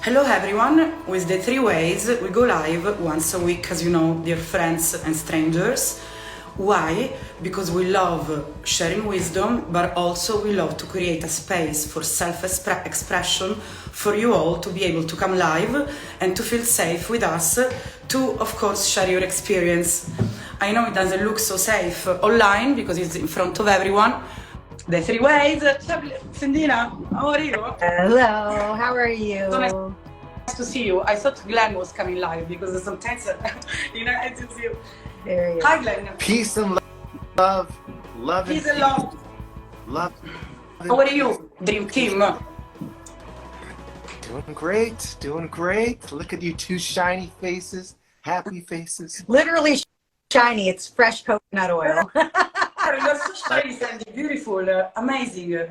Hello everyone, with the three ways we go live once a week, as you know, dear friends and strangers. Why? Because we love sharing wisdom, but also we love to create a space for self-expression for you all to be able to come live and to feel safe with us, to of course share your experience. I know it doesn't look so safe online because it's in front of everyone. The three ways. Sandina, how are you? Hello, how are you? So nice to see you. I thought Glenn was coming live because sometimes, I to see you. There he is. Hi, Glenn. Peace and love. Love Peace and and love. love. How are you, Dream Team? Doing great. Doing great. Look at you two shiny faces. Happy faces. Literally shiny. It's fresh coconut oil. You're so shiny, Sandy. Beautiful. Amazing.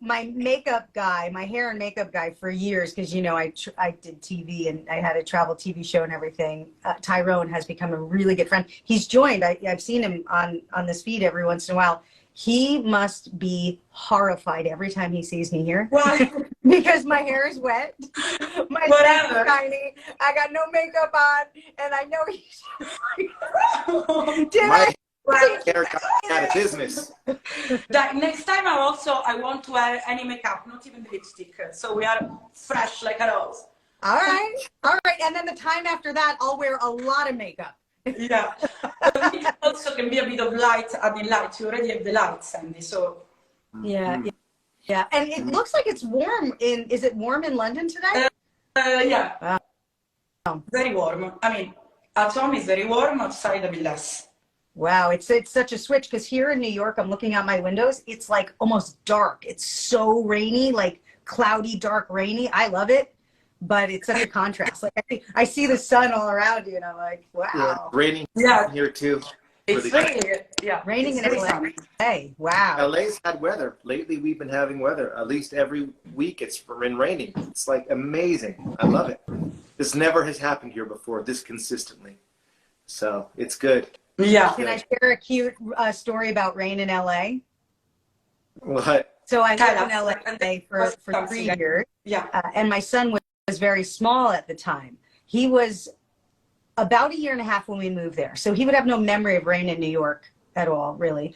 My makeup guy, my hair and makeup guy for years, because you know I did TV and I had a travel TV show and everything. Tyrone has become a really good friend. He's joined. I've seen him on this feed every once in a while. He must be horrified every time he sees me here. Why? Because my hair is wet, my skin is shiny, I got no makeup on, and I know he's my hair got out of business. Next time I want to wear any makeup, not even lipstick. So we are fresh like a rose. All right. And then the time after that, I'll wear a lot of makeup. Yeah. It also can be a bit of light, adding light. You already have the light, Sandy, so. Yeah. And it looks like it's warm is it warm in London today? Yeah. Very warm. I mean, at home is very warm, outside a bit less. Wow, it's such a switch, because here in New York, I'm looking out my windows, it's like almost dark. It's so rainy, like cloudy, dark, rainy. I love it, but it's such a contrast. Like I see the sun all around you, and I'm like, wow. Yeah, raining here too. It's raining. Yeah, raining in LA. Hey, wow. LA's had weather. Lately we've been having weather. At least every week it's been raining. It's like amazing. I love it. This never has happened here before, this consistently. So it's good. Yeah. Can I share a cute story about rain in LA? What? So I lived in LA for 3 years. Yeah. And my son was very small at the time. He was about 1.5 years when we moved there. So he would have no memory of rain in New York at all, really.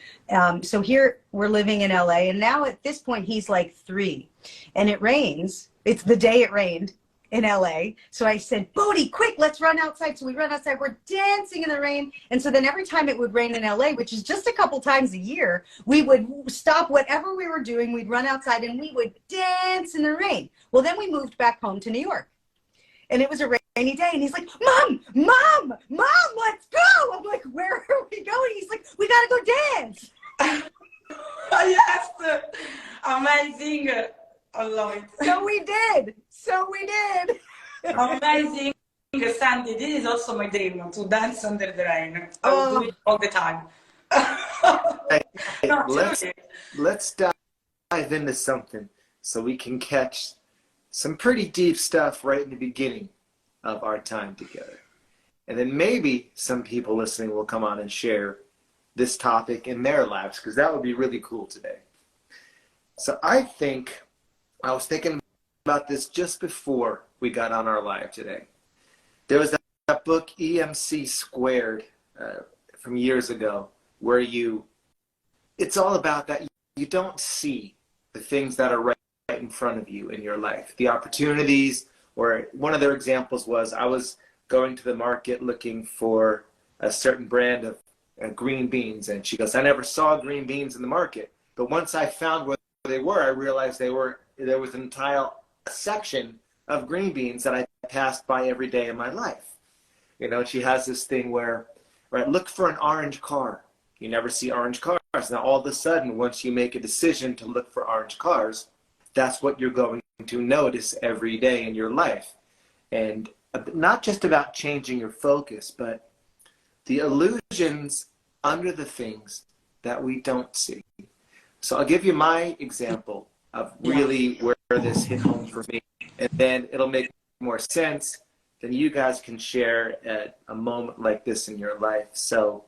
So here we're living in LA. And now at this point, he's like 3. And it rains. It's the day it rained in LA. So I said, Bodhi, quick, let's run outside. So we run outside, we're dancing in the rain. And so then every time it would rain in LA, which is just a couple times a year, we would stop whatever we were doing. We'd run outside and we would dance in the rain. Well, then we moved back home to New York, and it was a rainy day. And he's like, Mom, let's go. I'm like, where are we going? He's like, we got to go dance. Yes, amazing. I love it. So we did. Amazing, Sandy. This is also my dream, to dance under the rain. I will do it all the time. Let's dive into something so we can catch some pretty deep stuff right in the beginning of our time together. And then maybe some people listening will come on and share this topic in their lives, because that would be really cool today. So I was thinking about this just before we got on our live today. There was that book, EMC Squared, from years ago, where it's all about that you don't see the things that are right in front of you in your life, the opportunities. Or one of their examples was, I was going to the market looking for a certain brand of green beans, and she goes, I never saw green beans in the market, but once I found where they were, I realized there was an entire section of green beans that I passed by every day in my life. You know, she has this thing where, right, look for an orange car. You never see orange cars. Now, all of a sudden, once you make a decision to look for orange cars, that's what you're going to notice every day in your life. And not just about changing your focus, but the illusions under the things that we don't see. So I'll give you my example of really where this hit home for me, and then it'll make more sense. Then you guys can share at a moment like this in your life. So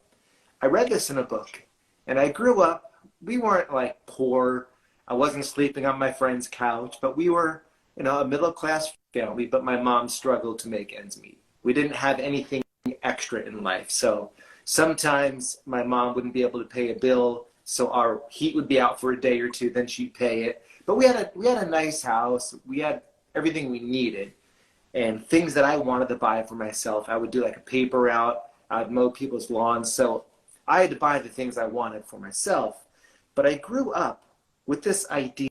I read this in a book, and I grew up, we weren't like poor I wasn't sleeping on my friend's couch, but we were, you know, a middle-class family, but my mom struggled to make ends meet. We didn't have anything extra in life. So sometimes my mom wouldn't be able to pay a bill, so our heat would be out for a day or two, then she'd pay it. But we had a nice house. We had everything we needed. And things that I wanted to buy for myself, I would do like a paper route. I'd mow people's lawns. So I had to buy the things I wanted for myself. But I grew up with this idea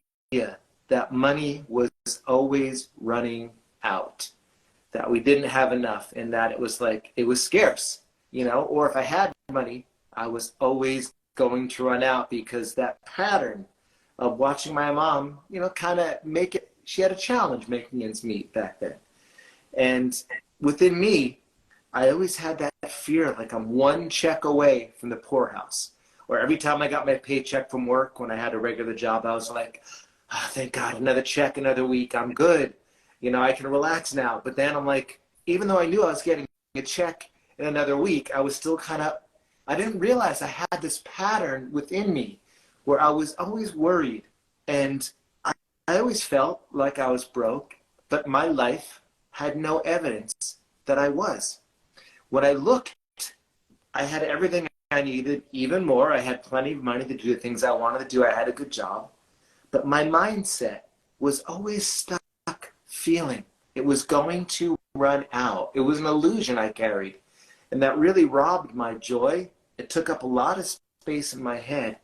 that money was always running out, that we didn't have enough, and that it was like, it was scarce, you know, or if I had money, I was always going to run out, because that pattern of watching my mom, you know, kind of make it, she had a challenge making ends meet back then. And within me, I always had that fear, like I'm one check away from the poorhouse. Or every time I got my paycheck from work, when I had a regular job, I was like, oh, thank God, another check, another week, I'm good. You know, I can relax now. But then I'm like, even though I knew I was getting a check in another week, I was still kind of, I didn't realize I had this pattern within me where I was always worried. And I always felt like I was broke, but my life had no evidence that I was. When I looked, I had everything I needed, even more. I had plenty of money to do the things I wanted to do. I had a good job. But my mindset was always stuck feeling it was going to run out. It was an illusion I carried. And that really robbed my joy. It took up a lot of space in my head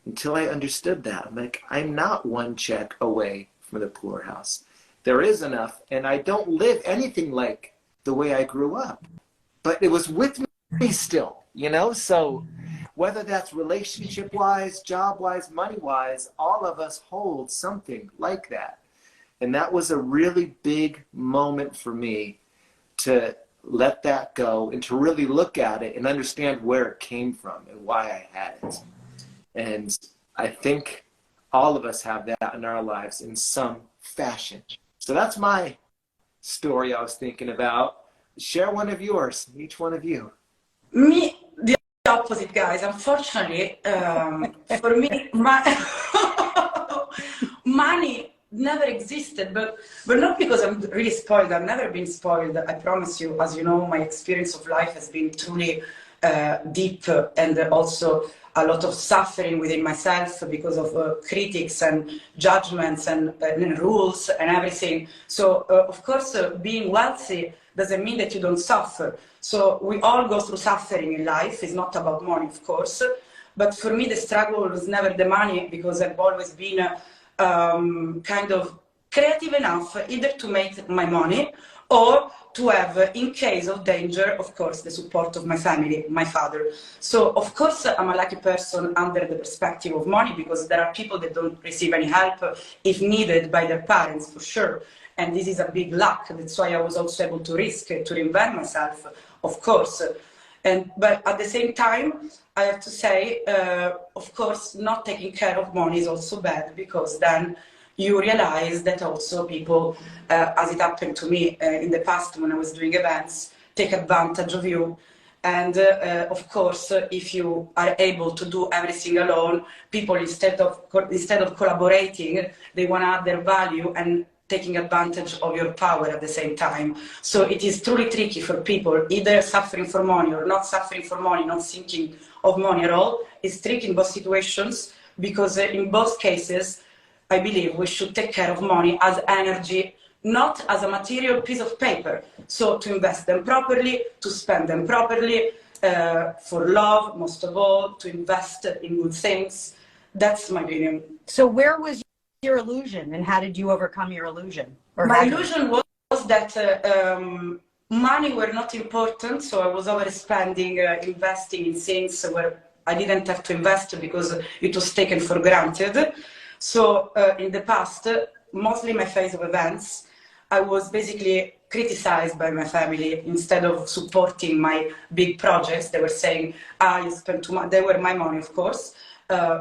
until I understood that. I'm like, I'm not one check away from the poorhouse. There is enough, and I don't live anything like the way I grew up. But it was with me still, you know? So whether that's relationship-wise, job-wise, money-wise, all of us hold something like that. And that was a really big moment for me to let that go and to really look at it and understand where it came from and why I had it. And I think all of us have that in our lives in some fashion. So that's my story I was thinking about. Share one of yours, each one of you. Me, the opposite, guys. Unfortunately, for me, money never existed, but not because I'm really spoiled. I've never been spoiled. I promise you. As you know, my experience of life has been truly deep, and also a lot of suffering within myself because of critics and judgments and rules and everything. So, of course, being wealthy doesn't mean that you don't suffer. So we all go through suffering in life. It's not about money, of course. But for me, the struggle was never the money, because I've always been kind of creative enough either to make my money or to have, in case of danger, of course, the support of my family, my father. So, of course, I'm a lucky person under the perspective of money, because there are people that don't receive any help if needed by their parents, for sure. And this is a big luck. That's why I was also able to risk, to reinvent myself, of course. But at the same time, I have to say, of course, not taking care of money is also bad, because then you realize that also people, as it happened to me in the past when I was doing events, take advantage of you. And of course, if you are able to do everything alone, people, instead of collaborating, they want to add their value and taking advantage of your power at the same time. So it is truly tricky for people, either suffering for money or not suffering for money, not thinking of money at all. It's tricky in both situations, because in both cases, I believe we should take care of money as energy, not as a material piece of paper. So to invest them properly, to spend them properly, for love, most of all, to invest in good things. That's my opinion. So where was your illusion, and how did you overcome your illusion? My illusion was that money were not important, so I was overspending, investing in things where I didn't have to invest because it was taken for granted. So in the past, mostly my phase of events, I was basically criticized by my family instead of supporting my big projects. They were saying, you spent too much. They were my money, of course,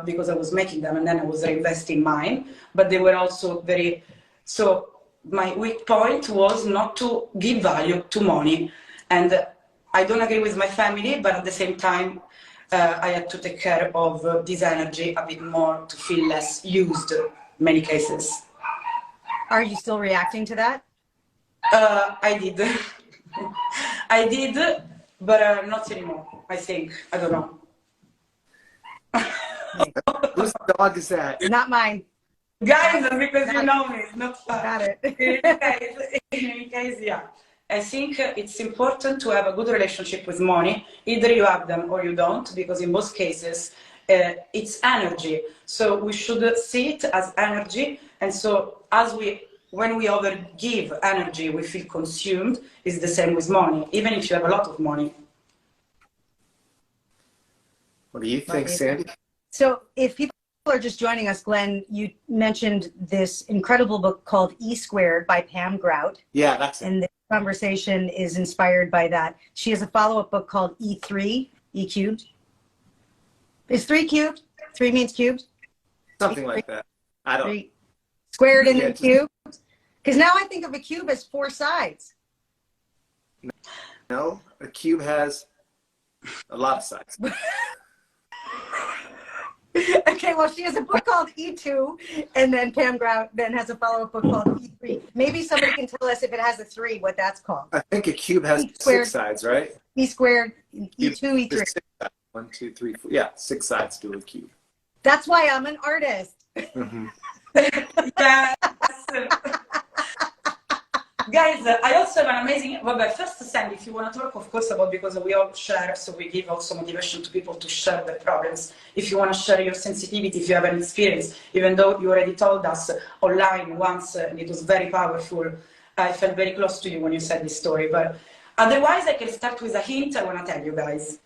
because I was making them, and then I was reinvesting mine. But they were also very, so my weak point was not to give value to money. And I don't agree with my family, but at the same time, I had to take care of this energy a bit more to feel less used in many cases. Are you still reacting to that? I did. I did, but not anymore, I think. I don't know. Whose dog is that? Not mine. Guys, because you know me, it's not fun. Got it. In any case, yeah. I think it's important to have a good relationship with money. Either you have them or you don't, because in most cases, it's energy. So we should see it as energy. And so when we overgive energy, we feel consumed. It's the same with money, even if you have a lot of money. What do you think, Sandy? So if people are just joining us, Glenn, you mentioned this incredible book called E² by Pam Grout. Yeah, that's it. And this conversation is inspired by that. She has a follow-up book called E3, E cubed. Is 3 cubed? 3 means cubed? Something like that. I don't. 3 squared and Yeah, then cubed? Because now I think of a cube as 4 sides. No, a cube has a lot of sides. Okay, well, she has a book called E2, and then Pam Grout then has a follow-up book called E3. Maybe somebody can tell us if it has a 3, what that's called. I think a cube has E² 6 sides, right? E², E2, E3. There's 6 sides. 1, 2, 3, 4. Yeah, 6 sides to a cube. That's why I'm an artist. Mm-hmm. Yes. Guys, I also have an amazing, well, but first Sandy, if you want to talk, of course, about, because we all share, so we give also motivation to people to share their problems. If you want to share your sensitivity, if you have an experience, even though you already told us online once, and it was very powerful, I felt very close to you when you said this story, but otherwise I can start with a hint I want to tell you guys.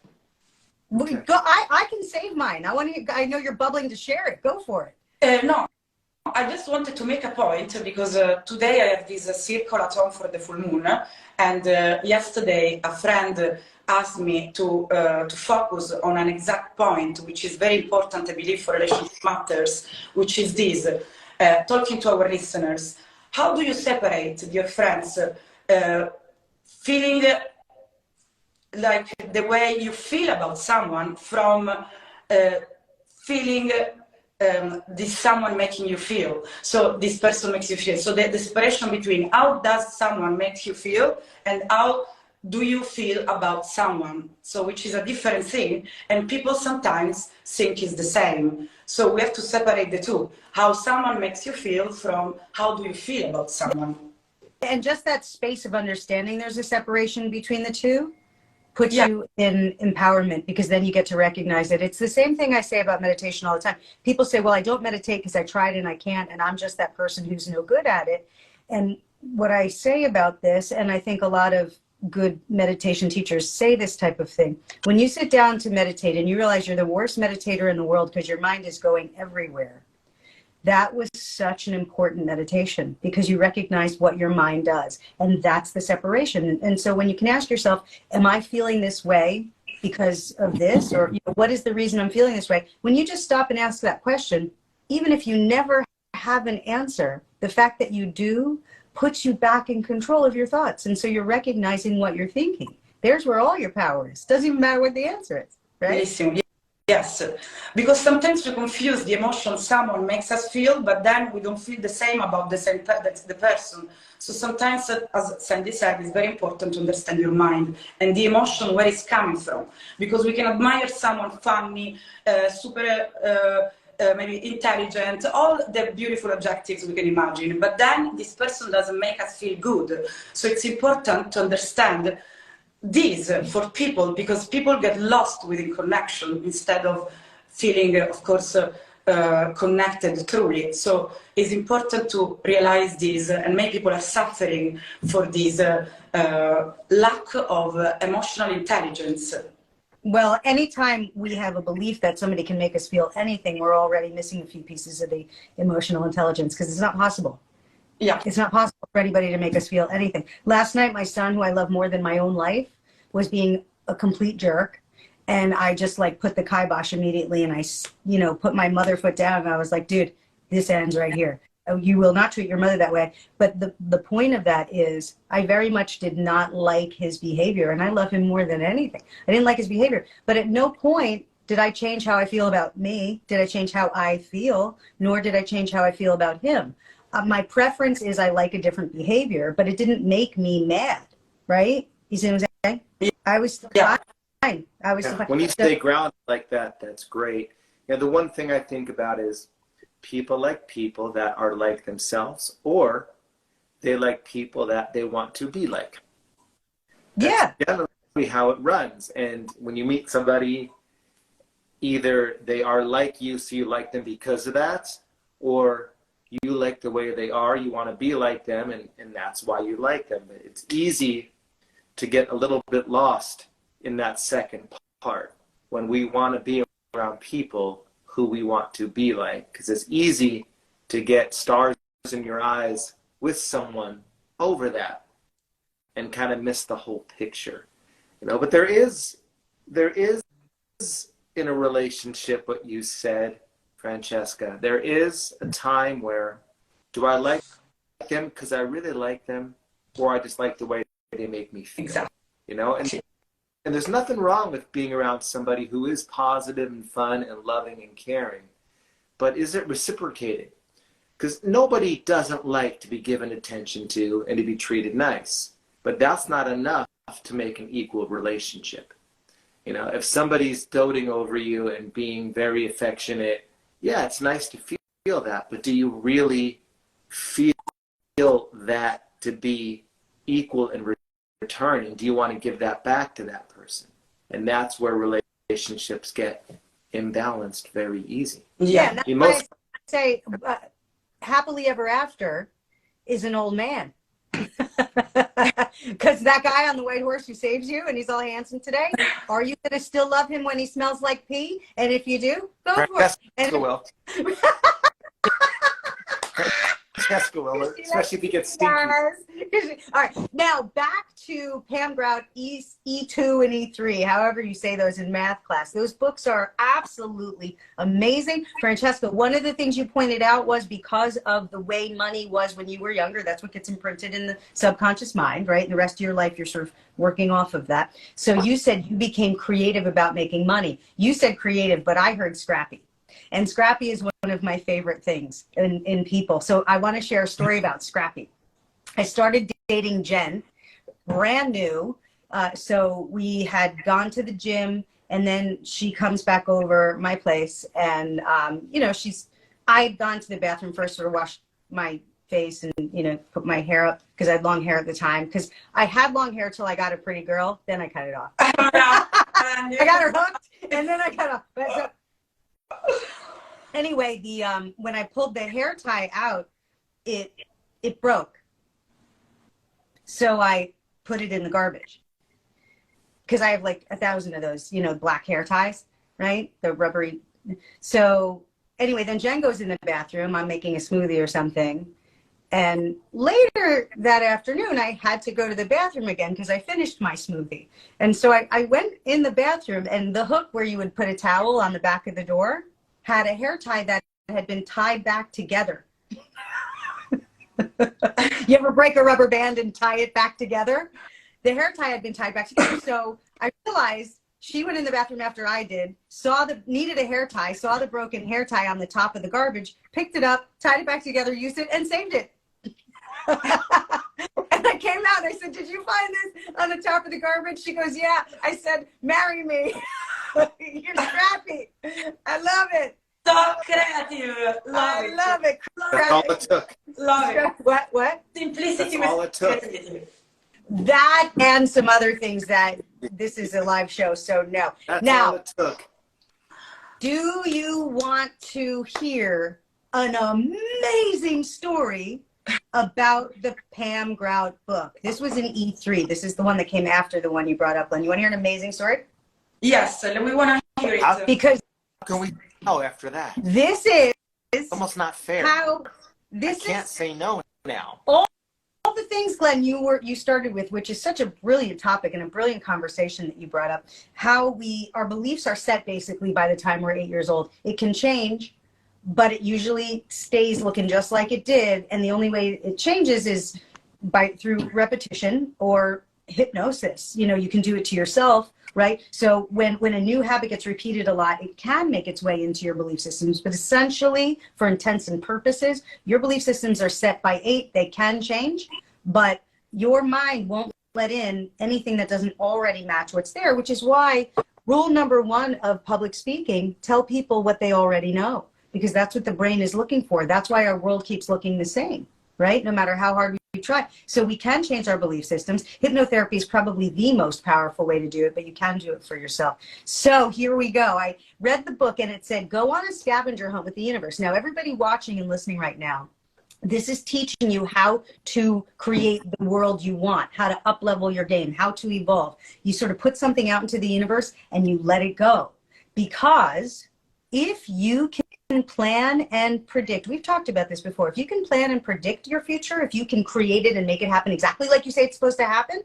Okay. I can save mine. I know you're bubbling to share it. Go for it. No. I just wanted to make a point because today I have this circle at home for the full moon, and yesterday a friend asked me to focus on an exact point, which is very important, I believe, for relationship matters, which is this, talking to our listeners. How do you separate your friends feeling like the way you feel about someone from feeling this someone making you feel? So this person makes you feel. So the separation between how does someone make you feel and how do you feel about someone? So which is a different thing, and people sometimes think it's the same. So we have to separate the two. How someone makes you feel from how do you feel about someone. And just that space of understanding there's a separation between the two puts you in empowerment, because then you get to recognize it. It's the same thing I say about meditation all the time. People say, well, I don't meditate because I tried and I can't, and I'm just that person who's no good at it. And what I say about this, and I think a lot of good meditation teachers say this type of thing, when you sit down to meditate and you realize you're the worst meditator in the world because your mind is going everywhere, that was such an important meditation, because you recognize what your mind does. And that's the separation. And so when you can ask yourself, am I feeling this way because of this? Or what is the reason I'm feeling this way? When you just stop and ask that question, even if you never have an answer, the fact that you do puts you back in control of your thoughts. And so you're recognizing what you're thinking. There's where all your power is. Doesn't even matter what the answer is, right? Listen, yes, because sometimes we confuse the emotion someone makes us feel, but then we don't feel the same about the person. So sometimes, as Sandy said, it's very important to understand your mind and the emotion, where it's coming from. Because we can admire someone funny, super maybe intelligent, all the beautiful adjectives we can imagine, but then this person doesn't make us feel good. So it's important to understand this for people, because people get lost within connection instead of feeling, of course, connected truly. So it's important to realize this, and many people are suffering for this lack of emotional intelligence. Well, anytime we have a belief that somebody can make us feel anything, we're already missing a few pieces of the emotional intelligence, because it's not possible. Yeah. It's not possible for anybody to make us feel anything. Last night, my son, who I love more than my own life, was being a complete jerk. And I just like put the kibosh immediately, and I, put my mother foot down, and I was like, dude, this ends right here. You will not treat your mother that way. But the point of that is, I very much did not like his behavior, and I love him more than anything. I didn't like his behavior, but at no point did I change how I feel about me? Did I change how I feel? Nor did I change how I feel about him. My preference is I like a different behavior, but it didn't make me mad, right? You see what I'm saying? I was still fine. I was still fine. When you stay grounded like that, that's great. The one thing I think about is people like people that are like themselves, or they like people that they want to be like. That's generally how it runs. And when you meet somebody, either they are like you, so you like them because of that, or you like the way they are, you want to be like them, and that's why you like them. But it's easy to get a little bit lost in that second part when we want to be around people who we want to be like, because it's easy to get stars in your eyes with someone over that and kind of miss the whole picture, but there is in a relationship, what you said, Francesca, there is a time where, do I like them because I really like them, or I just like the way they make me feel? Exactly. And there's nothing wrong with being around somebody who is positive and fun and loving and caring, but is it reciprocated? Because nobody doesn't like to be given attention to and to be treated nice, but that's not enough to make an equal relationship. If somebody's doting over you and being very affectionate, yeah, it's nice to feel that, but do you really feel that to be equal in return? And do you want to give that back to that person? And that's where relationships get imbalanced very easy. Yeah, and that's why I say happily ever after is an old man. Because that guy on the white horse who saves you and he's all handsome today, are you going to still love him when he smells like pee? And if you do, go for it. Francesca will. Francesca will, especially if he gets stinky. Yes. All right, now back to Pam Grout, E2 and E3, however you say those in math class. Those books are absolutely amazing. Francesca, one of the things you pointed out was because of the way money was when you were younger, that's what gets imprinted in the subconscious mind, right? The rest of your life, you're sort of working off of that. So you said you became creative about making money. You said creative, but I heard scrappy. And scrappy is one of my favorite things in people. So I want to share a story about scrappy. I started dating Jen, brand new. So we had gone to the gym, and then she comes back over my place, and I'd gone to the bathroom first, sort of washed my face and put my hair up because I had long hair at the time. Because I had long hair till I got a pretty girl, then I cut it off. I got her hooked, and then I cut it off. Anyway, when I pulled the hair tie out, it broke. So I put it in the garbage because I have like 1,000 of those, black hair ties, right? The rubbery. So anyway, then Jen goes in the bathroom. I'm making a smoothie or something. And later that afternoon, I had to go to the bathroom again because I finished my smoothie. And so I went in the bathroom, and the hook where you would put a towel on the back of the door had a hair tie that had been tied back together. You ever break a rubber band and tie it back together? The hair tie had been tied back together. So I realized she went in the bathroom after I did, needed a hair tie, saw the broken hair tie on the top of the garbage, picked it up, tied it back together, used it, and saved it. And I came out and I said, "Did you find this on the top of the garbage?" She goes, "Yeah." I said, "Marry me." You're scrappy. I love it. So creative. I love it. That's all it took. Love it. What? Simplicity. That's all it took. That and some other things that this is a live show, so no. That's now, all it took. do you want to hear an amazing story about the Pam Grout book? This was in E3. This is the one that came after the one you brought up, Len. You want to hear an amazing story? Yes, we want to hear it. Because How can we know after that? this is It's almost not fair. how I this can't is say no now. all the things, Glenn, you started with, which is such a brilliant topic and a brilliant conversation that you brought up. How our beliefs are set basically by the time we're 8 years old. It can change, but it usually stays looking just like it did. And the only way it changes is through repetition or hypnosis. You know, you can do it to yourself, right? So when a new habit gets repeated a lot, it can make its way into your belief systems. But essentially, for intents and purposes, your belief systems are set by 8. They can change, but your mind won't let in anything that doesn't already match what's there, which is why rule number 1 of public speaking, tell people what they already know, because that's what the brain is looking for. That's why our world keeps looking the same, right? No matter how hard we try. So we can change our belief systems. Hypnotherapy is probably the most powerful way to do it, but you can do it for yourself. So here we go. I read the book and it said, go on a scavenger hunt with the universe. Now, everybody watching and listening right now, this is teaching you how to create the world you want, how to up-level your game, how to evolve. You sort of put something out into the universe and you let it go. Because if you can plan and predict, we've talked about this before, if you can plan and predict your future, if you can create it and make it happen exactly like you say it's supposed to happen,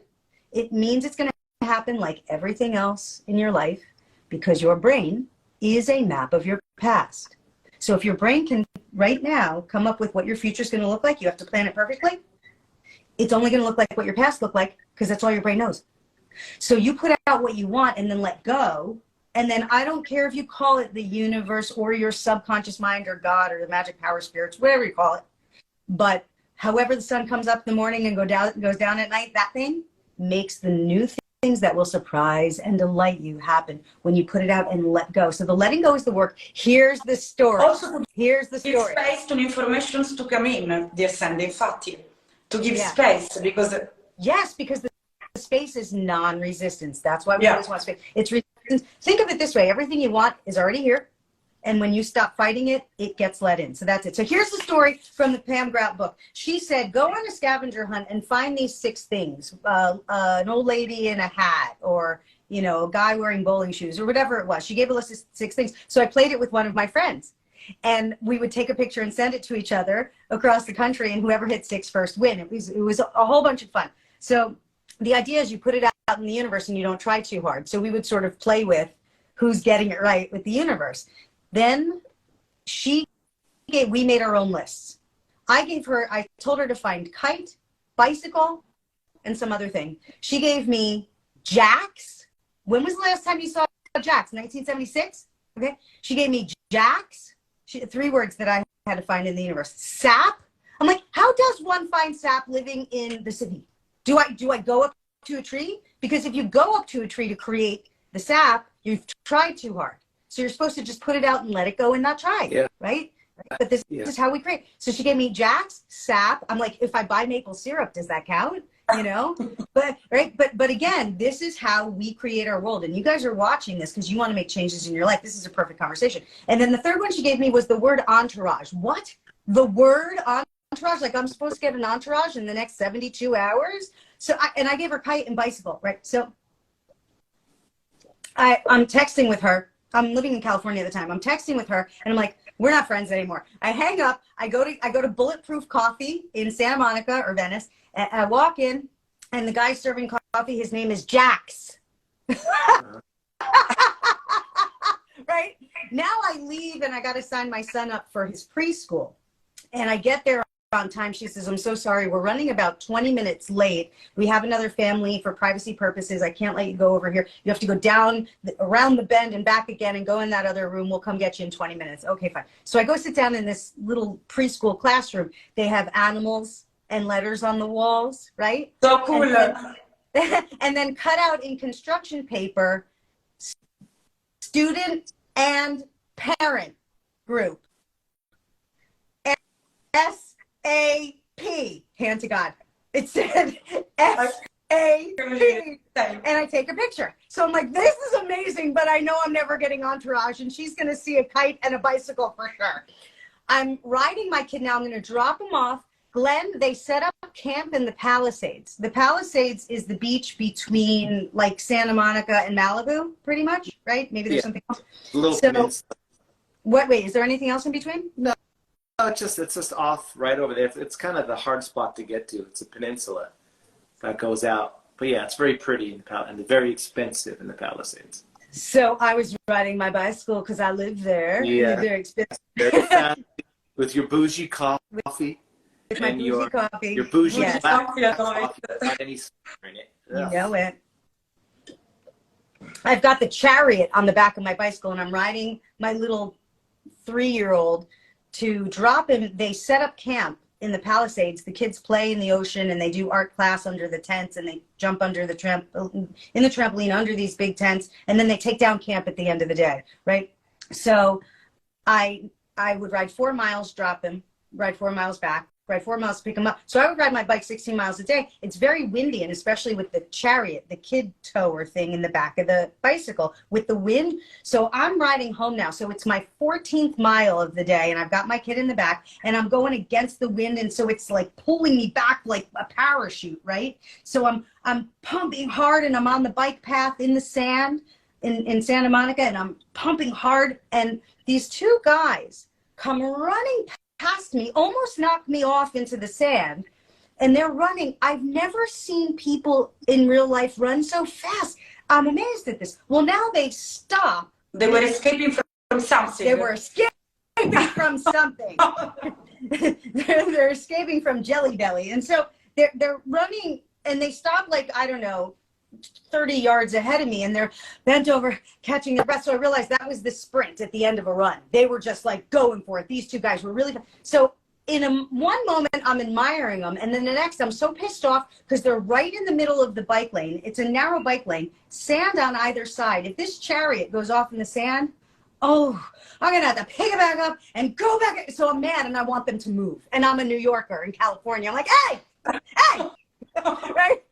it means it's going to happen like everything else in your life, because your brain is a map of your past. So if your brain can right now come up with what your future is going to look like, you have to plan it perfectly. It's only going to look like what your past looked like, because that's all your brain knows. So you put out what you want and then let go. And then I don't care if you call it the universe or your subconscious mind or God or the magic power spirits, whatever you call it. But however the sun comes up in the morning and goes down at night, that thing makes the new things that will surprise and delight you happen when you put it out and let go. So the letting go is the work. Here's the story. Also, Here's the give story. space to new informations to come in, dear Sandy, infatti, to give space, because... Yes, because the space is non-resistance. That's why we Yeah. always want space. It's resistance. Think of it this way. Everything you want is already here. And when you stop fighting it, it gets let in. So that's it. So here's the story from the Pam Grout book. She said, go on a scavenger hunt and find these 6 things. An old lady in a hat, or, you know, a guy wearing bowling shoes, or whatever it was. She gave a list of 6 things. So I played it with one of my friends. And we would take a picture and send it to each other across the country, and whoever hit 6 first win. It was a whole bunch of fun. So the idea is you put it out in the universe and you don't try too hard. So we would sort of play with who's getting it right with the universe. Then we made our own lists. I told her to find kite, bicycle, and some other thing. She gave me jacks. When was the last time you saw jacks? 1976? Okay. She gave me jacks. 3 words that I had to find in the universe. Sap. I'm like, how does one find sap living in the city? Do I go up to a tree? Because if you go up to a tree to create the sap, you've tried too hard. So you're supposed to just put it out and let it go and not try, right? But this is how we create. So she gave me jacks, sap. I'm like, if I buy maple syrup, does that count? You know, but again, this is how we create our world. And you guys are watching this because you want to make changes in your life. This is a perfect conversation. And then the third one she gave me was the word entourage. What? The word entourage? Like I'm supposed to get an entourage in the next 72 hours? So I gave her kite and bicycle, right? So I'm texting with her. I'm living in California at the time. I'm texting with her and I'm like, we're not friends anymore. I hang up. I go to Bulletproof Coffee in Santa Monica or Venice. And I walk in and the guy serving coffee, his name is Jax. Right? Now I leave and I got to sign my son up for his preschool. And I get there on time. She says, I'm so sorry. We're running about 20 minutes late. We have another family for privacy purposes. I can't let you go over here. You have to go down around the bend and back again and go in that other room. We'll come get you in 20 minutes. Okay, fine. So I go sit down in this little preschool classroom. They have animals and letters on the walls, right? So cool. And then cut out in construction paper, student and parent group. S-A-P, hand to God. It said S-A-P. And I take a picture. So I'm like, this is amazing, but I know I'm never getting entourage, and she's going to see a kite and a bicycle for sure. I'm riding my kid now. I'm going to drop him off. Glenn, they set up camp in the Palisades. The Palisades is the beach between like Santa Monica and Malibu, pretty much, right? Maybe there's something else. Wait, is there anything else in between? No, it's just off right over there. It's kind of the hard spot to get to. It's a peninsula that goes out. But yeah, it's very pretty and very expensive in the Palisades. So I was riding my bicycle because I live there. Yeah. Very expensive. Very fancy, with your bougie coffee. With my bougie coffee. Your bougie Yes. black coffee without any sugar in it. You know it. I've got the chariot on the back of my bicycle, and I'm riding my little 3-year-old to drop him. They set up camp in the Palisades. The kids play in the ocean, and they do art class under the tents, and they jump under the trampoline under these big tents, and then they take down camp at the end of the day, right? So I would ride 4 miles, drop him, ride 4 miles back, ride 4 miles to pick him up. So I would ride my bike 16 miles a day. It's very windy, and especially with the chariot, the kid tower thing in the back of the bicycle with the wind. So I'm riding home now. So it's my 14th mile of the day, and I've got my kid in the back, and I'm going against the wind, and so it's like pulling me back like a parachute, right? So I'm pumping hard, and I'm on the bike path in the sand in Santa Monica, and I'm pumping hard, and these 2 guys come running past me, almost knocked me off into the sand, and they're running. I've never seen people in real life run so fast. I'm amazed at this. Well, now they stop. They were escaping from something. They were escaping from something. they're escaping from Jelly Belly, and so they're running, and they stop like, I don't know, 30 yards ahead of me, and they're bent over catching their breath. So I realized that was the sprint at the end of a run. They were just like going for it. These 2 guys were really fast. So in one moment I'm admiring them, and then the next I'm so pissed off because they're right in the middle of the bike lane. It's a narrow bike lane, sand on either side. If this chariot goes off in the sand, oh, I'm gonna have to pick it back up and go back. So I'm mad, and I want them to move, and I'm a New Yorker in California. I'm like, hey right?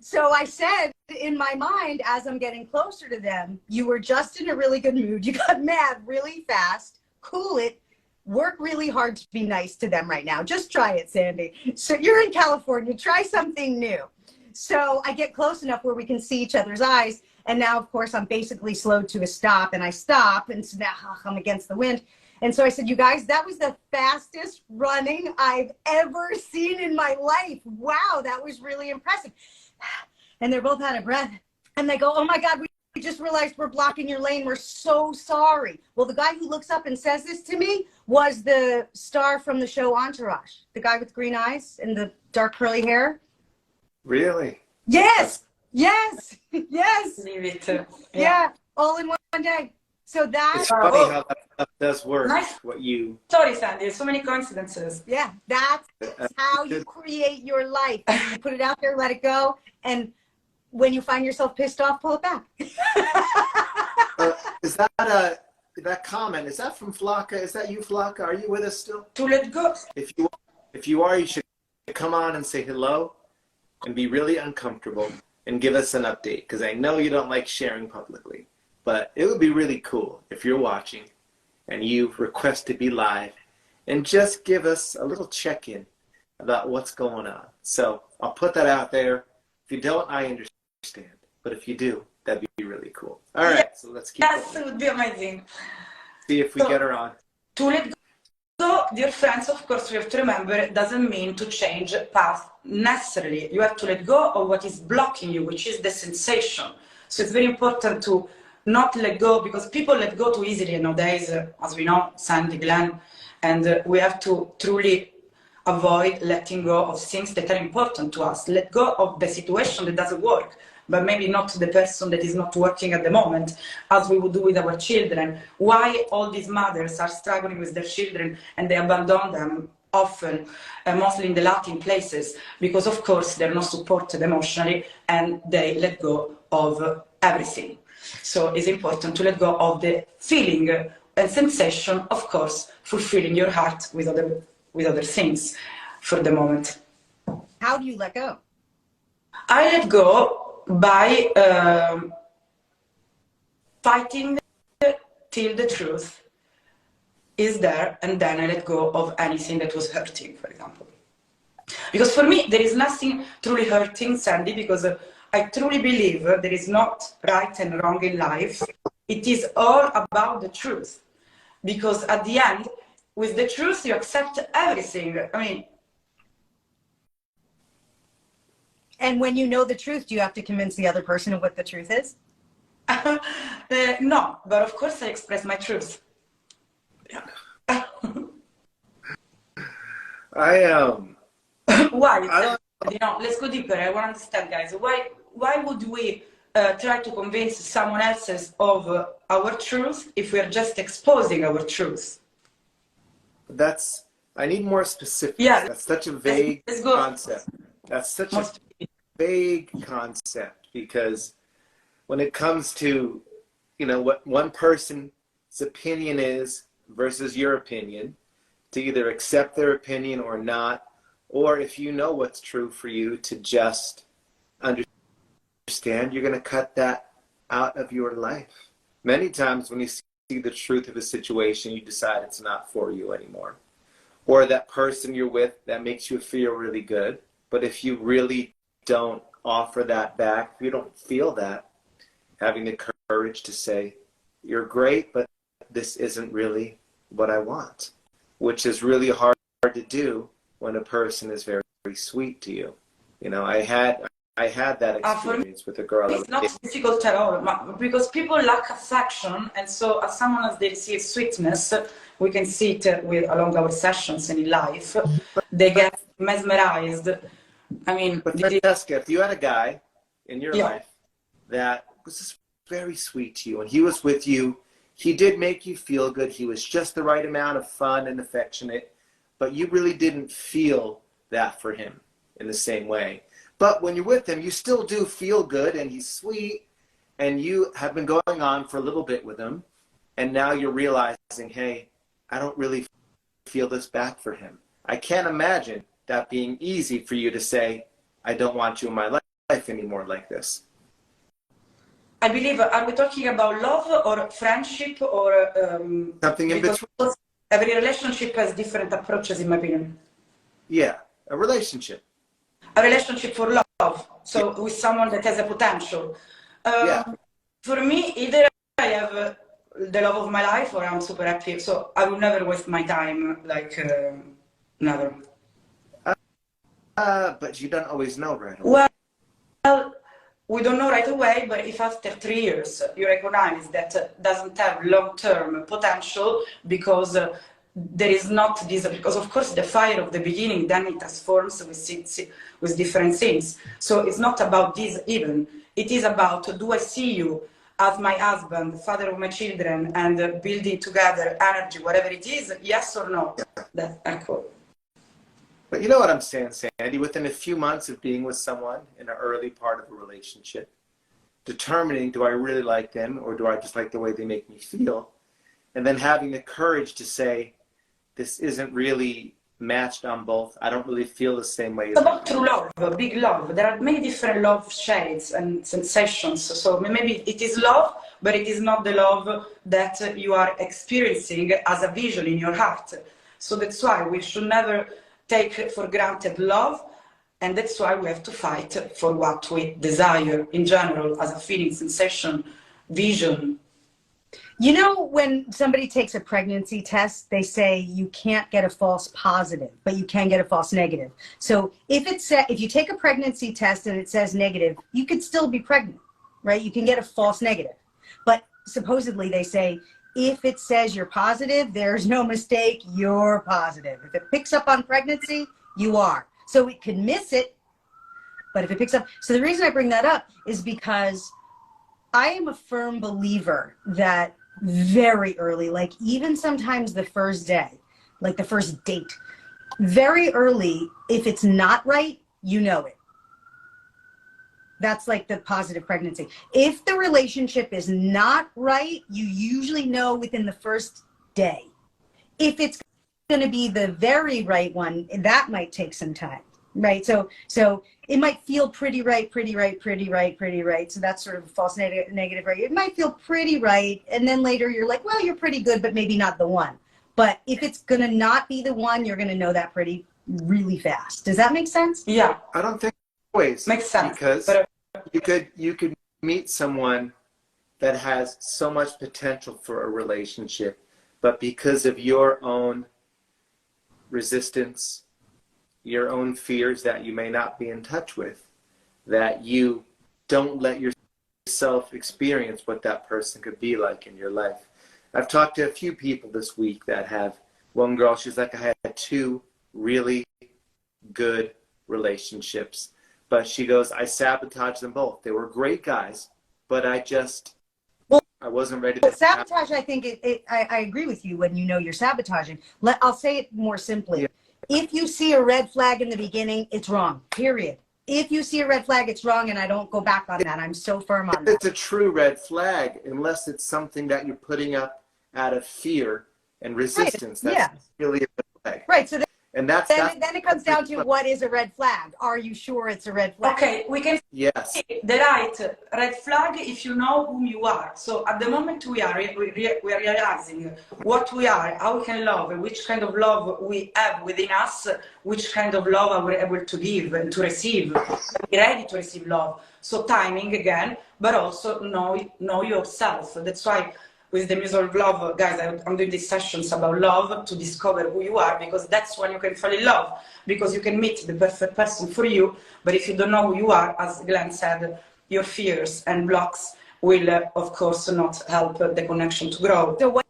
So I said in my mind, as I'm getting closer to them, you were just in a really good mood. You got mad really fast. Cool it. Work really hard to be nice to them right now. Just try it, Sandy. So you're in California. Try something new. So I get close enough where we can see each other's eyes. And now, of course, I'm basically slowed to a stop. And I stop. And so now I'm against the wind. And so I said, you guys, that was the fastest running I've ever seen in my life. Wow, that was really impressive. And they're both out of breath, and they go, oh my God, we just realized we're blocking your lane. We're so sorry. Well, the guy who looks up and says this to me was the star from the show Entourage, the guy with green eyes and the dark curly hair. Really? Yes. Leave it. Yeah. All in one day. So It's funny how that stuff does work. Nice. What you Sorry, Sandy. So many coincidences. Yeah, that's how you create your life. You put it out there, let it go, and when you find yourself pissed off, pull it back. Is that that comment? Is that from Flocka? Is that you, Flocka? Are you with us still? To let go. If you are, you should come on and say hello, and be really uncomfortable, and give us an update, because I know you don't like sharing publicly. But it would be really cool if you're watching and you request to be live and just give us a little check-in about what's going on. So I'll put that out there. If you don't, I understand. But if you do, that'd be really cool. All right, so let's keep Yes, going. it would be amazing. See if we get her on. To let go, dear friends, of course, we have to remember it doesn't mean to change path necessarily. You have to let go of what is blocking you, which is the sensation. So it's very important to not let go, because people let go too easily nowadays, as we know, Sandy, Glenn, and we have to truly avoid letting go of things that are important to us. Let go of the situation that doesn't work, but maybe not the person that is not working at the moment, as we would do with our children. Why all these mothers are struggling with their children and they abandon them often, mostly in the Latin places, because of course they're not supported emotionally and they let go of everything. So it's important to let go of the feeling and sensation, of course, fulfilling your heart with other things for the moment. How do you let go? I let go by fighting till the truth is there, and then I let go of anything that was hurting, for example. Because for me, there is nothing truly hurting, Sandy, because I truly believe there is not right and wrong in life. It is all about the truth. Because at the end, with the truth, you accept everything. I mean, and when you know the truth, do you have to convince the other person of what the truth is? No, but of course I express my truth. I Why? I don't you know, let's go deeper. I want to understand, guys. Why would we try to convince someone else's of our truth if we are just exposing our truth? I need more specifics. Yeah, That's such a vague let's go. concept. That's such a vague concept, because when it comes to, you know, what one person's opinion is versus your opinion, to either accept their opinion or not, or if you know what's true for you, to just understand, you're going to cut that out of your life. Many times when you see the truth of a situation, you decide it's not for you anymore. Or that person you're with that makes you feel really good. But if you really don't offer that back, if you don't feel that, having the courage to say, you're great, but this isn't really what I want, which is really hard to do when a person is very, very sweet to you. You know, I had that experience with a girl. It's not difficult at all, because people lack affection, and so as someone as they receive sweetness, we can see it along our sessions and in life, they get mesmerized. I mean, but Francesca, if you had a guy in your life that was just very sweet to you, and he was with you, he did make you feel good, he was just the right amount of fun and affectionate, but you really didn't feel that for him in the same way. But when you're with him, you still do feel good, and he's sweet, and you have been going on for a little bit with him, and now you're realizing, hey, I don't really feel this back for him. I can't imagine that being easy for you to say, I don't want you in my life anymore like this. I believe, are we talking about love or friendship or... something in between? Every relationship has different approaches, in my opinion. Yeah, a relationship. A relationship for love, so with someone that has a potential. For me, either I have the love of my life or I'm super happy, so I will never waste my time, like, never. But you don't always know right away. Well, we don't know right away, but if after 3 years you recognize that doesn't have long-term potential, because there is not this, because of course the fire of the beginning, then it transforms with different things. So it's not about this even. It is about, do I see you as my husband, father of my children, and building together energy, whatever it is, yes or no? That's cool. But you know what I'm saying, Sandy? Within a few months of being with someone in an early part of a relationship, determining, do I really like them, or do I just like the way they make me feel? And then having the courage to say, this isn't really matched on both. I don't really feel the same way. It's about true love, big love. There are many different love shades and sensations. So maybe it is love, but it is not the love that you are experiencing as a vision in your heart. So that's why we should never take for granted love, and that's why we have to fight for what we desire in general as a feeling, sensation, vision. You know, when somebody takes a pregnancy test, they say you can't get a false positive, but you can get a false negative. So if you take a pregnancy test and it says negative, you could still be pregnant, right? You can get a false negative. But supposedly they say, if it says you're positive, there's no mistake, you're positive. If it picks up on pregnancy, you are. So it could miss it, but if it picks up. So the reason I bring that up is because I am a firm believer that very early, like even sometimes the first day, like the first date, very early, if it's not right, you know it. That's like the positive pregnancy. If the relationship is not right, you usually know within the first day. If it's going to be the very right one, that might take some time, right? So it might feel pretty right. So that's sort of a false negative, right? It might feel pretty right. And then later you're like, well, you're pretty good, but maybe not the one. But if it's going to not be the one, you're going to know that really fast. Does that make sense? Yeah. I don't think always. Makes sense. Because you could meet someone that has so much potential for a relationship, but because of your own resistance, your own fears that you may not be in touch with, that you don't let yourself experience what that person could be like in your life. I've talked to a few people this week that have, one girl, she's like, I had 2 really good relationships, but she goes, I sabotaged them both. They were great guys, but I wasn't ready to sabotage. I think I agree with you when you know you're sabotaging. I'll say it more simply. Yeah. If you see a red flag in the beginning, it's wrong, period. If you see a red flag, it's wrong, and I don't go back on that. I'm so firm on that. It's a true red flag, unless it's something that you're putting up out of fear and resistance. Right. That's really a red flag. Right. So and then it comes down to what is a red flag. Are you sure it's a red flag? Okay, we can yes. see the right red flag if you know whom you are. So at the moment we are realizing what we are, how we can love, which kind of love we have within us, which kind of love we're able to give and to receive. Be ready to receive love. So timing again, but also know yourself. That's why with the Museum of Love, guys, I'm doing these sessions about love to discover who you are, because that's when you can fall in love, because you can meet the perfect person for you. But if you don't know who you are, as Glenn said, your fears and blocks will, of course, not help the connection to grow. So what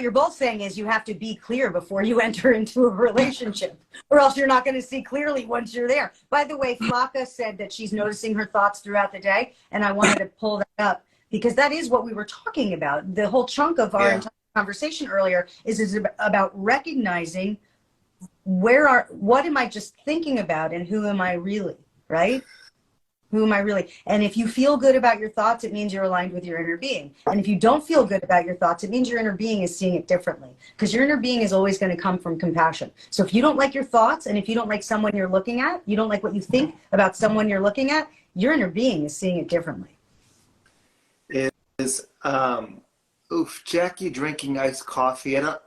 you're both saying is you have to be clear before you enter into a relationship, or else you're not going to see clearly once you're there. By the way, Flocka said that she's noticing her thoughts throughout the day, and I wanted to pull that up, because that is what we were talking about. The whole chunk of our entire conversation earlier is about recognizing what am I just thinking about and who am I really, right? Who am I really? And if you feel good about your thoughts, it means you're aligned with your inner being. And if you don't feel good about your thoughts, it means your inner being is seeing it differently, because your inner being is always going to come from compassion. So if you don't like your thoughts, and if you don't like someone you're looking at, you don't like what you think about someone you're looking at, your inner being is seeing it differently. Is Jackie drinking iced coffee? And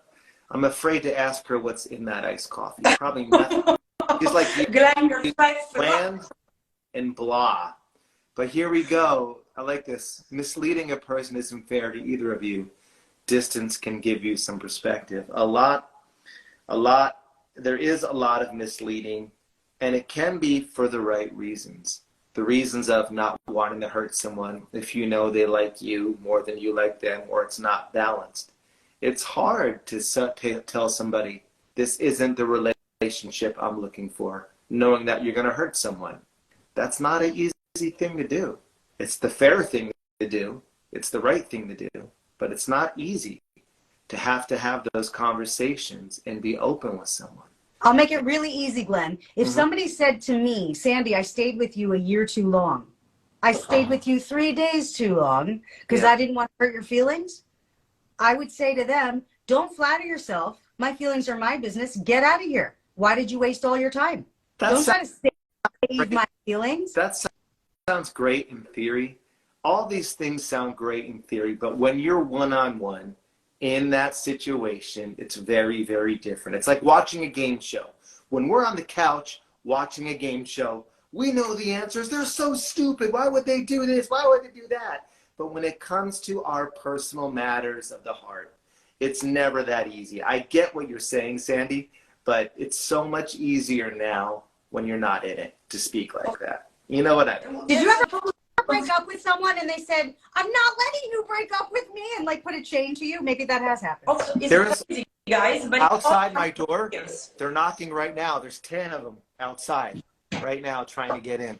I'm afraid to ask her what's in that iced coffee. Probably nothing. She's like bland and blah. But here we go. I like this. Misleading a person isn't fair to either of you. Distance can give you some perspective. There is a lot of misleading, and it can be for the right reasons. The reasons of not wanting to hurt someone if you know they like you more than you like them, or it's not balanced. It's hard to tell somebody, this isn't the relationship I'm looking for, knowing that you're going to hurt someone. That's not an easy thing to do. It's the fair thing to do. It's the right thing to do. But it's not easy to have those conversations and be open with someone. I'll make it really easy, Glenn. If somebody said to me, Sandy, I stayed with you a year too long. I stayed with you 3 days too long because I didn't want to hurt your feelings. I would say to them, don't flatter yourself. My feelings are my business. Get out of here. Why did you waste all your time? Don't try to save my feelings. That sounds great in theory. All these things sound great in theory, but when you're one-on-one in that situation, it's very, very different. It's like watching a game show. When we're on the couch watching a game show, we know the answers. They're so stupid. Why would they do this? Why would they do that? But when it comes to our personal matters of the heart, it's never that easy. I get what you're saying, Sandy, but it's so much easier now when you're not in it to speak like that. You know what I mean? Did you ever break up with someone and they said, I'm not letting you break up with me, and like put a chain to you? Maybe that has happened. Also, There's crazy, guys, but outside my door, they're knocking right now. There's 10 of them outside right now trying to get in.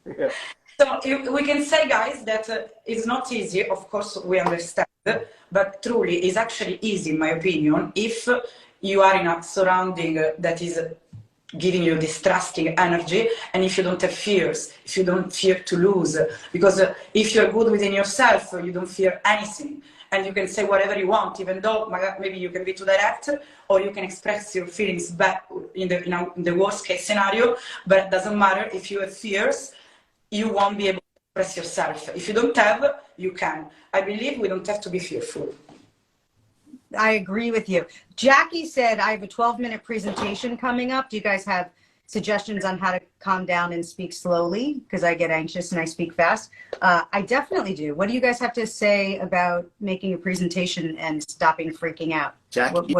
Yeah. So we can say, guys, that it's not easy. Of course, we understand, but truly, it's actually easy, in my opinion, if you are in a surrounding that is giving you distrusting energy, and if you don't have fears, if you don't fear to lose, because if you're good within yourself, you don't fear anything, and you can say whatever you want, even though maybe you can be too direct, or you can express your feelings back in the worst case scenario, but it doesn't matter. If you have fears, you won't be able to express yourself. If you don't have, you can. I believe we don't have to be fearful. I agree with you. Jackie said, I have a 12-minute presentation coming up. Do you guys have suggestions on how to calm down and speak slowly? Because I get anxious and I speak fast. I definitely do. What do you guys have to say about making a presentation and stopping freaking out? Jackie,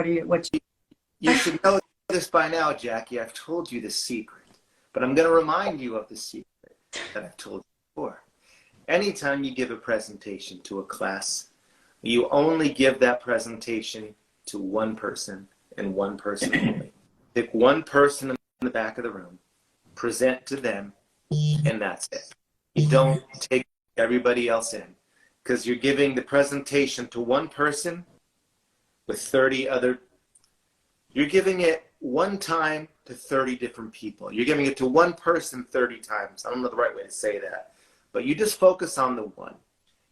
you should know this by now, Jackie. I've told you the secret, but I'm going to remind you of the secret that I've told you before. Anytime you give a presentation to a class, you only give that presentation to one person and one person only. Pick one person in the back of the room, present to them, and that's it. You don't take everybody else in, because you're giving the presentation to one person with 30 other. You're giving it one time to 30 different people. You're giving it to one person 30 times. I don't know the right way to say that, but you just focus on the one,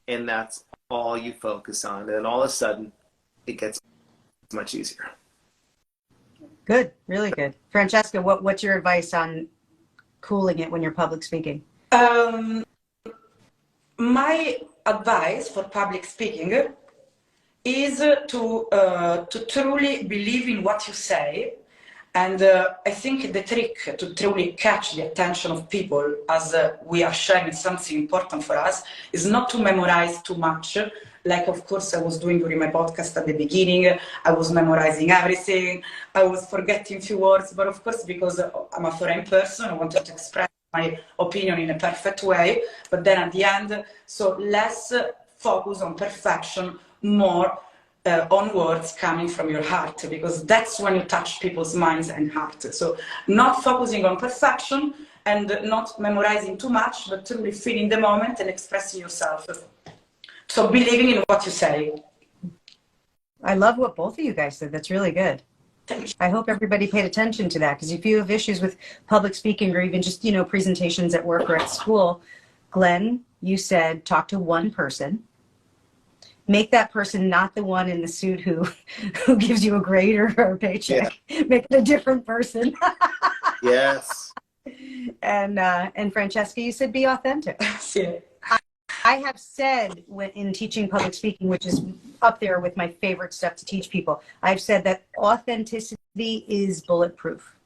and that's all you focus on. And then all of a sudden, it gets much easier. Good, really good. Francesca, what's your advice on cooling it when you're public speaking? My advice for public speaking is to truly believe in what you say. And I think the trick to truly catch the attention of people as we are sharing something important for us is not to memorize too much. Like, of course, I was doing during my podcast at the beginning. I was memorizing everything. I was forgetting few words. But of course, because I'm a foreign person, I wanted to express my opinion in a perfect way. But then at the end, so less focus on perfection, more on words coming from your heart, because that's when you touch people's minds and heart. So not focusing on perfection and not memorizing too much, but truly feeling the moment and expressing yourself. So believing in what you say. I love what both of you guys said. That's really good. I hope everybody paid attention to that, because if you have issues with public speaking or even just, presentations at work or at school, Glenn, you said talk to one person. Make that person not the one in the suit who gives you a grade or a paycheck. Yeah. Make it a different person. Yes. And Francesca, you said be authentic. Yeah. I have said in teaching public speaking, which is up there with my favorite stuff to teach people, I've said that authenticity is bulletproof.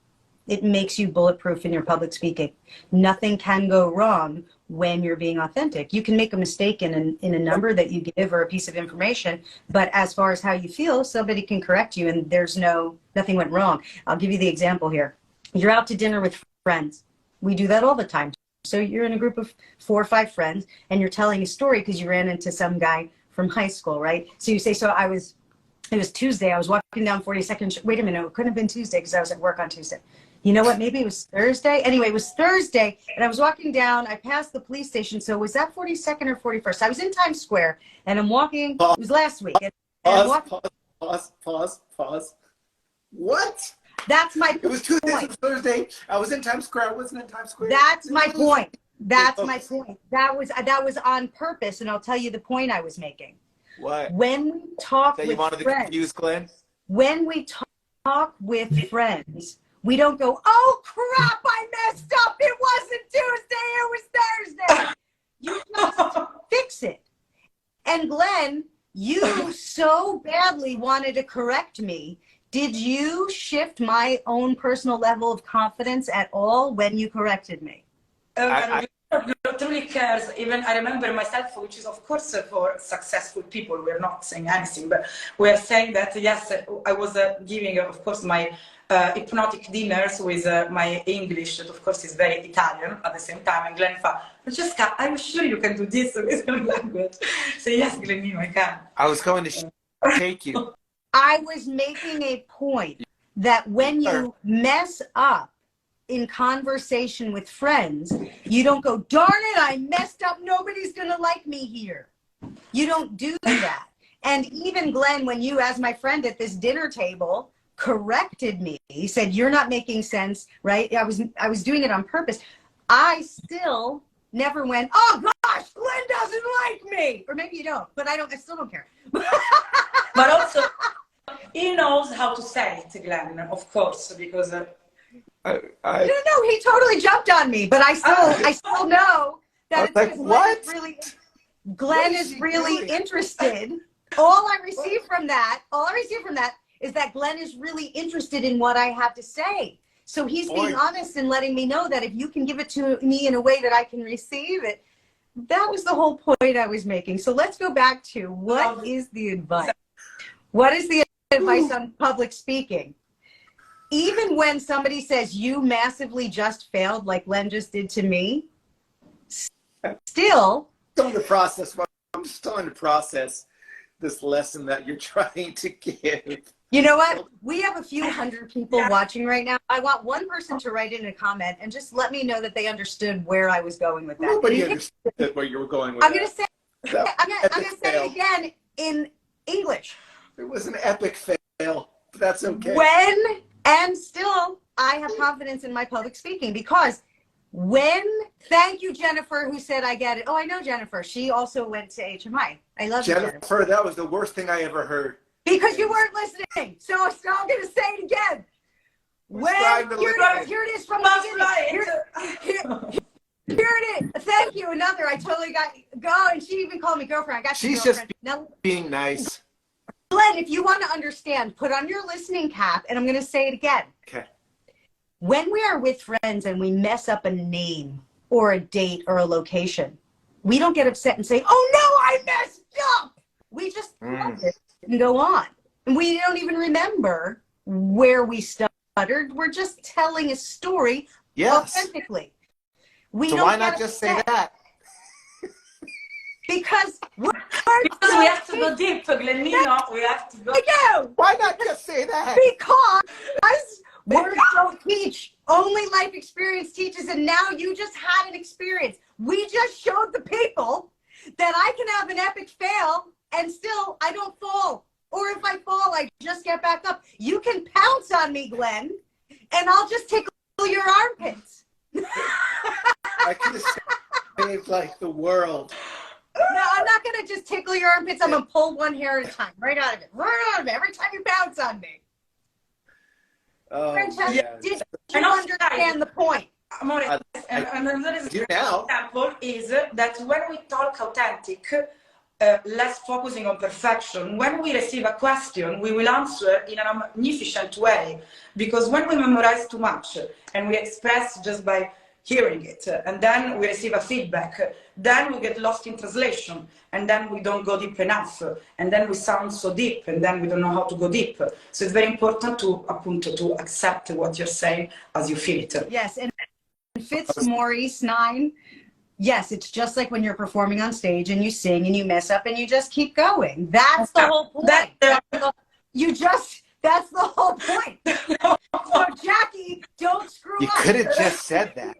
It makes you bulletproof in your public speaking. Nothing can go wrong when you're being authentic. You can make a mistake in a number that you give or a piece of information, but as far as how you feel, somebody can correct you and nothing went wrong. I'll give you the example here. You're out to dinner with friends. We do that all the time. So you're in a group of 4 or 5 friends and you're telling a story because you ran into some guy from high school, right? So you say, it was Tuesday, I was walking down 42nd, wait a minute, it couldn't have been Tuesday because I was at work on Tuesday. You know what, maybe it was Thursday? Anyway, it was Thursday and I was walking down, I passed the police station, so was that 42nd or 41st? I was in Times Square and I'm walking, it was last week. Pause. What? That's my point. It was Tuesday, it was Thursday. I was in Times Square. I wasn't in Times Square. That's my point. That's my point. That was on purpose, and I'll tell you the point I was making. What? When we talk that with you wanted friends, to confuse Glenn? When we talk with friends, we don't go, oh crap, I messed up. It wasn't Tuesday, it was Thursday. You just fix it. And Glenn, you so badly wanted to correct me. Did you shift my own personal level of confidence at all when you corrected me? Truly cares. Even I remember myself, which is of course for successful people, we're not saying anything, but we're saying that yes, I was giving, of course, my hypnotic dinners with my English, that of course is very Italian at the same time, and Glenn thought, Francesca, I'm sure you can do this with your language. So yes, Glenn, I can. I was going to take you. I was making a point that when you mess up in conversation with friends, you don't go, darn it, I messed up, nobody's gonna like me here. You don't do that. And even Glenn, when you, as my friend at this dinner table, corrected me, he said, you're not making sense, right? I was doing it on purpose. I still never went, oh gosh, Glenn doesn't like me. Or maybe you don't, but I still don't care. But also, he knows how to say it, Glenn, of course, because no, he totally jumped on me, but I still know that it's like, what? Glenn is really interested. All I receive from that is that Glenn is really interested in what I have to say. So he's being honest and letting me know that if you can give it to me in a way that I can receive it. That was the whole point I was making. So let's go back to what is the advice? What is the advice on public speaking? Even when somebody says you massively just failed, like Len just did to me, still. I'm just trying to process this lesson that you're trying to give. You know what? We have a few hundred people watching right now. I want one person to write in a comment and just let me know that they understood where I was going with that. Nobody understood where you were going with I'm that. going to say, That I'm epic going to say fail. it again in English. It was an epic fail, but that's okay. When, and still, I have confidence in my public speaking because thank you, Jennifer, who said I get it. Oh, I know Jennifer. She also went to HMI. I love you, Jennifer. Jennifer, that was the worst thing I ever heard. Because you weren't listening. So I'm going to say it again. Here it is from the beginning. Here it is. Thank you. Another. I totally go. And she even called me girlfriend. I got you, She's girlfriend. just Now, being nice. Glenn, if you want to understand, put on your listening cap, and I'm going to say it again. Okay. When we are with friends and we mess up a name or a date or a location, we don't get upset and say, "Oh no, I messed up." We just love it and go on. And we don't even remember where we stuttered. We're just telling a story authentically. So why not just say that? Because we have to go deep, Glennino. We have to go. Why not just say that? Because words don't teach. Only life experience teaches. And now you just had an experience. We just showed the people that I can have an epic fail and still I don't fall. Or if I fall, I just get back up. You can pounce on me, Glenn, and I'll just tickle your armpits. I could have saved like the world. No, I'm not going to just tickle your armpits. I'm going to pull one hair at a time. Right out of it. Right out of it. Every time you bounce on me. Oh, Francesca, did you understand the point? Amore, another example is that when we talk authentic, less focusing on perfection, when we receive a question, we will answer in a magnificent way. Because when we memorize too much and we express just by hearing it, and then we receive a feedback, then we get lost in translation, and then we don't go deep enough, and then we sound so deep, and then we don't know how to go deep. So it's very important to accept what you're saying as you feel it. Yes, and Fitzmaurice 9, yes, it's just like when you're performing on stage and you sing and you mess up and you just keep going. That's the whole point. That's the whole point. So Jackie, don't screw up. You could have just said that.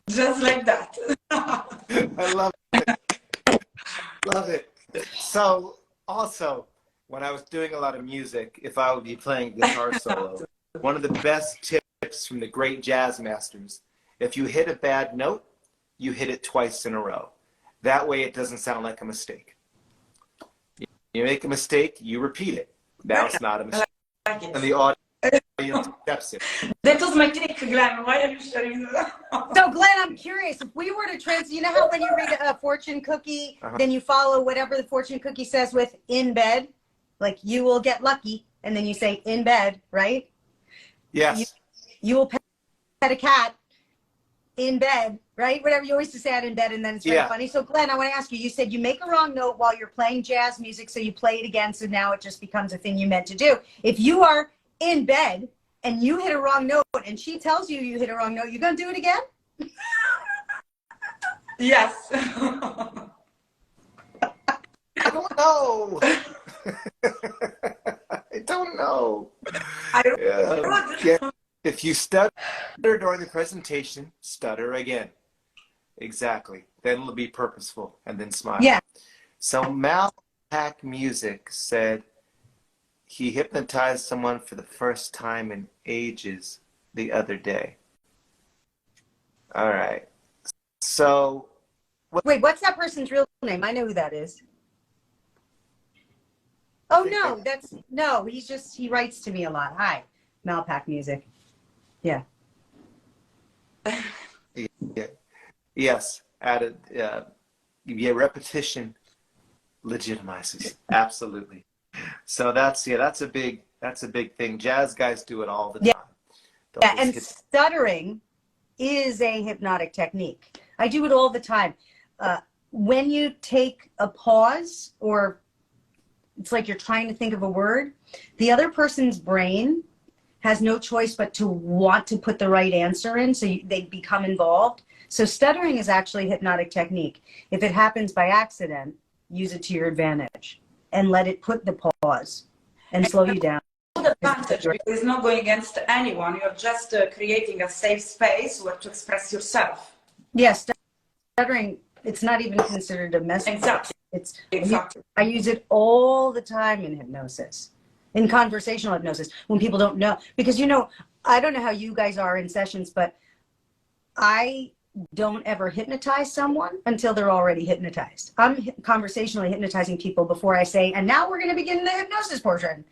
Just like that. I love it. Love it. So also, when I was doing a lot of music, if I would be playing guitar solo, one of the best tips from the great jazz masters, if you hit a bad note, you hit it twice in a row. That way it doesn't sound like a mistake. You make a mistake, you repeat it. Now it's not a mistake. And the audience accepts it. That was my trick, Glenn. Why are you sharing that? So Glenn, I'm curious, if we were to you know how when you read a fortune cookie, then you follow whatever the fortune cookie says with "in bed," like you will get lucky, and then you say "in bed," right? Yes. You will pet a cat in bed, right? Whatever you always just add in bed, and then it's very funny. So Glenn, I want to ask you, you said you make a wrong note while you're playing jazz music, so you play it again, so now it just becomes a thing you meant to do. If you are in bed and you hit a wrong note and she tells you you hit a wrong note, you gonna do it again? Yes. I don't know. I don't know. If you stutter during the presentation, stutter again. Exactly. Then it'll be purposeful and then smile. Yeah. So Malpac Music said he hypnotized someone for the first time in ages the other day. All right. So. Wait, what's that person's real name? I know who that is. Oh, no, he writes to me a lot. Hi, Malpac Music. Yeah. Yes. Added. Repetition legitimizes. Absolutely. So that's a big thing. Jazz guys do it all the time. And stuttering is a hypnotic technique. I do it all the time. When you take a pause, or it's like you're trying to think of a word, the other person's brain has no choice but to want to put the right answer in, so they become involved. So stuttering is actually a hypnotic technique. If it happens by accident, use it to your advantage and let it put the pause and slow you down. The advantage, because it's not going against anyone. You're just creating a safe space where to express yourself. Yes, stuttering, it's not even considered a message. Exactly. Exactly. I use it all the time in hypnosis, in conversational hypnosis, when people don't know. Because, you know, I don't know how you guys are in sessions, but I don't ever hypnotize someone until they're already hypnotized. I'm conversationally hypnotizing people before I say, and now we're going to begin the hypnosis portion.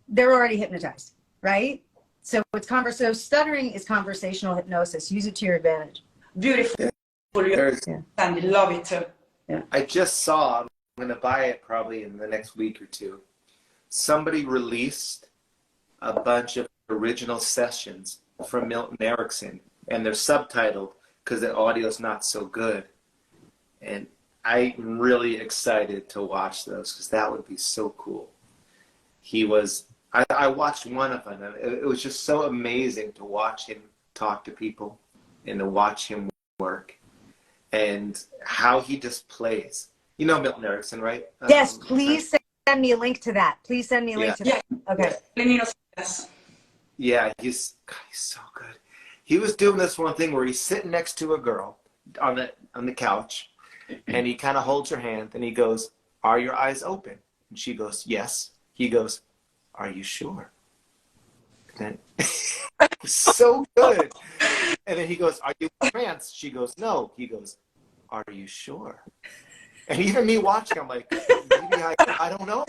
They're already hypnotized, right? So so stuttering is conversational hypnosis. Use it to your advantage. Beautiful. I love it. Yeah. I just saw, I'm going to buy it probably in the next week or two. Somebody released a bunch of original sessions from Milton Erickson, and they're subtitled because the audio is not so good. And I'm really excited to watch those because that would be so cool. I watched one of them, and it was just so amazing to watch him talk to people and to watch him work and how he just plays. You know Milton Erickson, right? Yes, please send me a link to that. Please send me a link to that. Okay. Yes. Yeah, he's so good. He was doing this one thing where he's sitting next to a girl on the couch, and he kind of holds her hand, and he goes, "Are your eyes open?" And she goes, "Yes." He goes, "Are you sure?" And then so good. And then he goes, "Are you in trance?" She goes, "No." He goes, "Are you sure?" And even me watching, I'm like, maybe I don't know.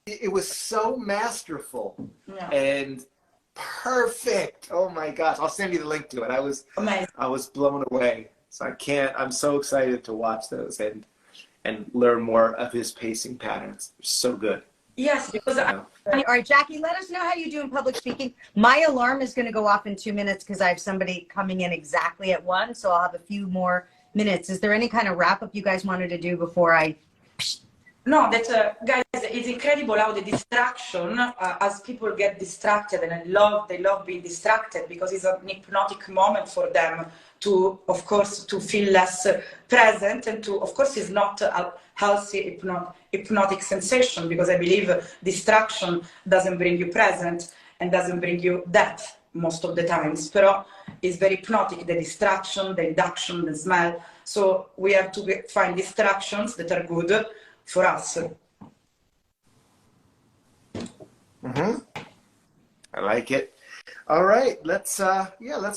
It was so masterful and perfect. Oh my gosh. I'll send you the link to it. I was blown away. So I'm so excited to watch those and learn more of his pacing patterns. They're so good. Yes, because all right, Jackie, let us know how you do in public speaking. My alarm is going to go off in 2 minutes because I have somebody coming in exactly at 1, so I'll have a few more minutes. Is there any kind of wrap up you guys wanted to do before I? No, that guys, it's incredible how the distraction, as people get distracted, and they love being distracted because it's an hypnotic moment for them to, of course, to feel less present, and to, of course, it's not a healthy hypnotic sensation, because I believe distraction doesn't bring you present and doesn't bring you depth most of the times, but it's very hypnotic, the distraction, the induction, the smell. So we have to find distractions that are good for us. I like it. All right, let's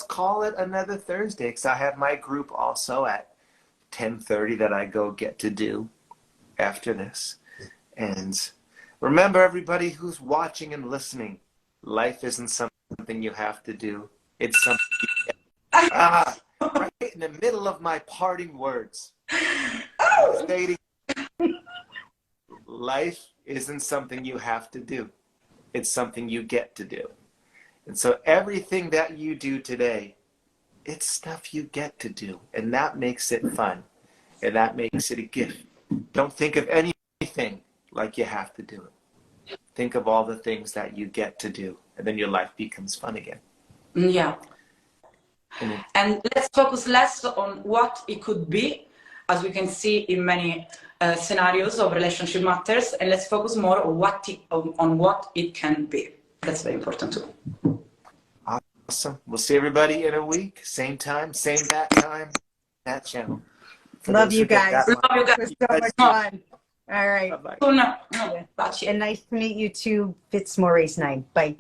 call it another Thursday, because I have my group also at 10:30 that I go get to do after this. And remember, everybody who's watching and listening, life isn't something you have to do. It's something you get. Right in the middle of my parting words. Stating, life isn't something you have to do. It's something you get to do. And so everything that you do today, it's stuff you get to do. And that makes it fun. And that makes it a gift. Don't think of anything like you have to do it. Think of all the things that you get to do. And then your life becomes fun again. Yeah. And let's focus less on what it could be, as we can see in many scenarios of relationship matters, and let's focus more on what it can be. That's very important too. Awesome. We'll see everybody in a week. Same time, same bat time, that channel. Love you guys. Love you guys. It was so much fun. All right. Bye-bye. Baci. And nice to meet you too, Fitzmaurice Knight. Bye.